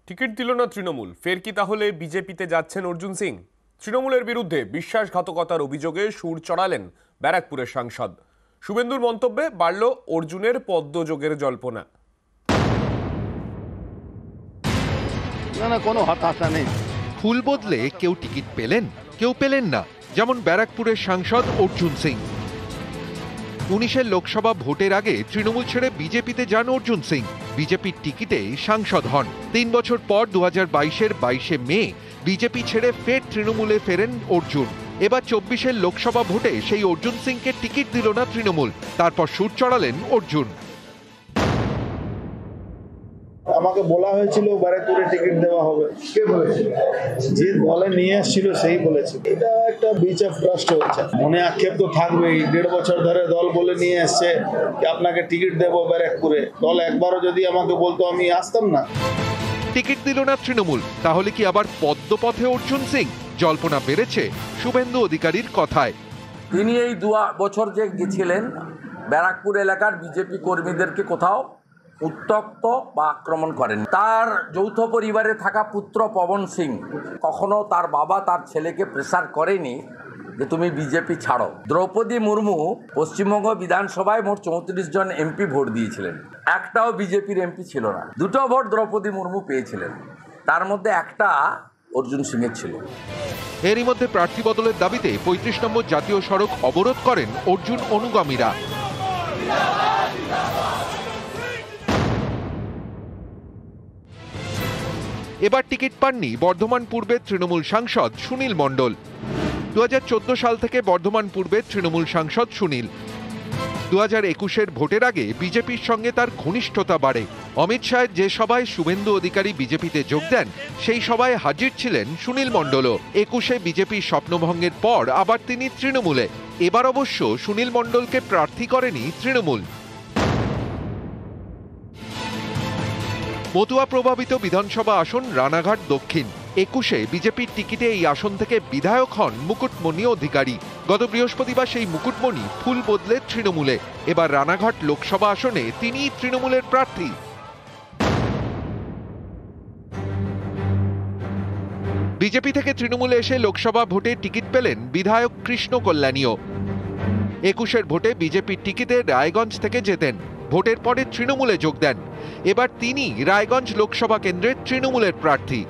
Ticket দিল না তৃণমূল, ফের কি তাহলে বিজেপিতে যাচ্ছেন অর্জুন সিং? তৃণমূলের বিরুদ্ধে বিশ্বাসঘাতকতার অভিযোগে সুর চড়ালেন ব্যারাকপুরের সাংসদ। শুভেন্দুর মন্তব্যে বাড়ল অর্জুনের পদ্মযোগের জল্পনা। না, কোনো হতাশা নেই। ফুল বদলে কেউ টিকিট পেলেন, কেউ পেলেন না, যেমন ব্যারাকপুরের সাংসদ অর্জুন সিং। 19-এর লোকসভা ভোটের আগে তৃণমূল ছেড়ে বিজেপিতে যান অর্জুন সিং। বিজেপির টিকিটে সাংসদ হন। 3 বছর পর 2022-এর 22শে মে বিজেপি ছেড়ে ফের তৃণমূলে ফেরেন অর্জুন। এবার 24-এর লোকসভা ভোটে সেই অর্জুন সিংকে টিকিট দিল না তৃণমূল। তারপর সুর চড়ালেন অর্জুন। আমাকে বলা হয়েছিল ব্যারাকপুরে টিকিট দেওয়া হবে। কে বলেছিল? যে দলে নিয়ে আসছিল সেই বলেছে। এটা একটা বিচ অফ ট্রাস্ট হচ্ছে। মনে আক্ষেপ তো থাকবেই। 1.5 বছর ধরে দল বলে নিয়ে এসছে যে আপনাকে টিকিট দেবো ব্যারাকপুরে। দল একবারও যদি আমাকে বলতো আমি আসতাম না। টিকিট দিল না তৃণমূল, তাহলে কি আবার পদ্মপথে অর্জুন সিং? জল্পনা বেড়েছে শুভেন্দু অধিকারীর কথায়। তিনি এই 2 বছর যে গেছিলেন ব্যারাকপুর এলাকার বিজেপি কর্মীদেরকে কোথাও উত্ত্যক্ত বা আক্রমণ করেন। তার যৌথ পরিবারে থাকা পুত্র পবন সিং কখনো তার বাবা তার ছেলেকে প্রেসার করেনি যে তুমি বিজেপি ছাড়ো। দ্রৌপদী মুর্মু পশ্চিমবঙ্গ বিধানসভায় মোট 34 জন এমপি ভোট দিয়েছিলেন, একটাও বিজেপির এমপি ছিল না। 2টো ভোট দ্রৌপদী মুর্মু পেয়েছিলেন, তার মধ্যে একটা অর্জুন সিংয়ের ছিল। এরই মধ্যে প্রার্থী বদলের দাবিতে 35 নম্বর জাতীয় সড়ক অবরোধ করেন অর্জুন অনুগামীরা। এবার টিকিট পাননি বর্ধমান পূর্বের তৃণমূল সাংসদ সুনীল মণ্ডল। 2014 সাল থেকে বর্ধমান পূর্বের তৃণমূল সাংসদ সুনীল। 2021-এর ভোটের আগে বিজেপির সঙ্গে তার ঘনিষ্ঠতা বাড়ে। অমিত শাহের যে সভায় শুভেন্দু অধিকারী বিজেপিতে যোগ দেন, সেই সভায় হাজির ছিলেন সুনীল মণ্ডলও। 21-এ বিজেপির স্বপ্নভঙ্গের পর আবার তিনি তৃণমূলে। এবার অবশ্য সুনীল মণ্ডলকে প্রার্থী করেনি তৃণমূল। মতুয়া প্রভাবিত বিধানসভা আসন রানাঘাট দক্ষিণ। 21-এ বিজেপির টিকিটে এই আসন থেকে বিধায়ক হন মুকুটমণি অধিকারী। গত বৃহস্পতিবার সেই মুকুটমণি ফুল বদলে তৃণমূলে। এবার রানাঘাট লোকসভা আসনে তিনিই তৃণমূলের প্রার্থী। বিজেপি থেকে তৃণমূলে এসে লোকসভা ভোটে টিকিট পেলেন বিধায়ক কৃষ্ণ কল্যাণীও। 21-এর ভোটে বিজেপির টিকিটে রায়গঞ্জ থেকে জেতেন। ভোটের পরে তৃণমূলে যোগ দেন। এবার তিনি রায়গঞ্জ লোকসভা কেন্দ্রের তৃণমূলের প্রার্থী।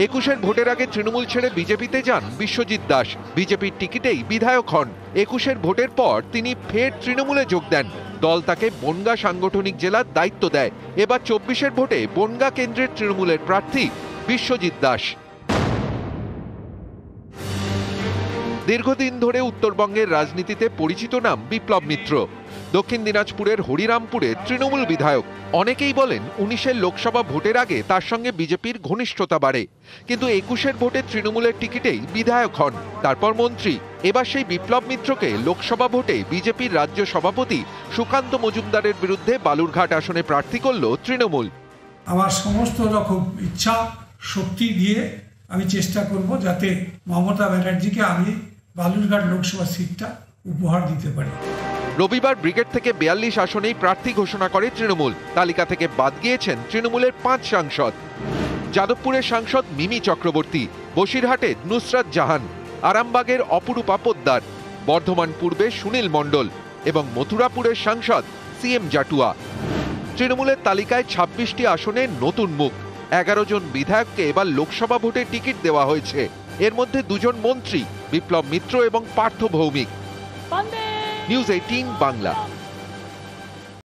21-এর ভোটের আগে তৃণমূল ছেড়ে বিজেপিতে যান বিশ্বজিৎ দাস। বিজেপির টিকিটেই বিধায়ক হন। 21-এর ভোটের পর তিনি ফের তৃণমূলে যোগ দেন। দল তাকে বনগাঁ সাংগঠনিক জেলার দায়িত্ব দেয়। এবার 24-এর ভোটে বনগাঁ কেন্দ্রের তৃণমূলের প্রার্থী বিশ্বজিৎ দাস। দীর্ঘদিন ধরে উত্তরবঙ্গের রাজনীতিতে পরিচিত নাম বিপ্লব মিত্র। দক্ষিণ দিনাজপুরের হরিরামপুরে তৃণমূল বিধায়ক। অনেকেই বলেন 19-এর লোকসভা ভোটের আগে তার সঙ্গে বিজেপির ঘনিষ্ঠতা বাড়ে, কিন্তু 21-এর ভোটে তৃণমূলের টিকিটেই বিধায়ক হন, তারপর মন্ত্রী। এবার সেই বিপ্লব মিত্রকে লোকসভা ভোটে বিজেপির রাজ্য সভাপতি সুকান্ত মজুমদারের বিরুদ্ধে বালুরঘাট আসনে প্রার্থী করল তৃণমূল। আমার সমস্ত রকম ইচ্ছা শক্তি দিয়ে আমি চেষ্টা করব যাতে মমতা ব্যানার্জিকে আমি বালুরঘাট লোকসভা সিটটা উপহার দিতে পারি। রবিবার ব্রিগেড থেকে 42 আসনেই প্রার্থী ঘোষণা করে তৃণমূল। তালিকা থেকে বাদ গিয়েছেন তৃণমূলের 5 সাংসদ। যাদবপুরের সাংসদ মিমি চক্রবর্তী, বসিরহাটের নুসরাত জাহান, আরামবাগের অপরূপা পোদ্দার, বর্ধমান পূর্বে সুনীল মণ্ডল এবং মথুরাপুরের সাংসদ CM জাটুয়া। তৃণমূলের তালিকায় 26টি আসনে নতুন মুখ। 11 জন বিধায়ককে এবার লোকসভা ভোটে টিকিট দেওয়া হয়েছে। এর মধ্যে 2 জন মন্ত্রী, বিপ্লব মিত্র এবং পার্থ ভৌমিক। নিউজ 18 বাংলা।